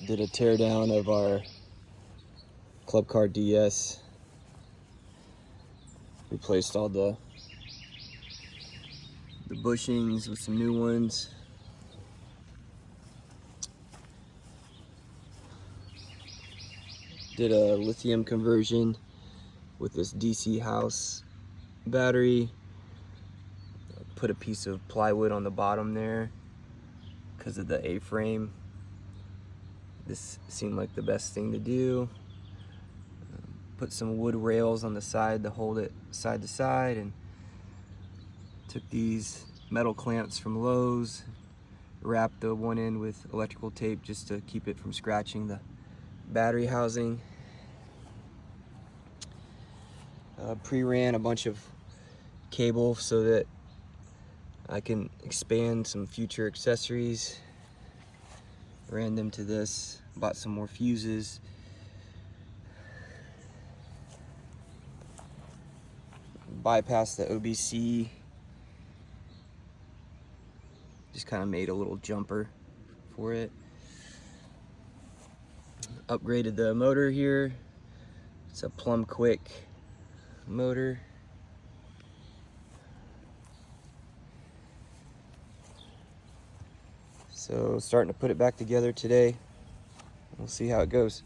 Did a tear down of our Club Car DS. Replaced all the bushings with some new ones. Did a lithium conversion with this DC house battery. Put a piece of plywood on the bottom there because of the A-frame. This seemed like the best thing to do. Put some wood rails on the side to hold it side to side, and took these metal clamps from Lowe's, wrapped the one end with electrical tape just to keep it from scratching the battery housing. Pre-ran a bunch of cable so that I can expand some future accessories. Ran them to this, bought some more fuses. Bypassed the OBC. Just kind of made a little jumper for it. Upgraded the motor here. It's a Plum Quick motor. So starting to put it back together today. We'll see how it goes.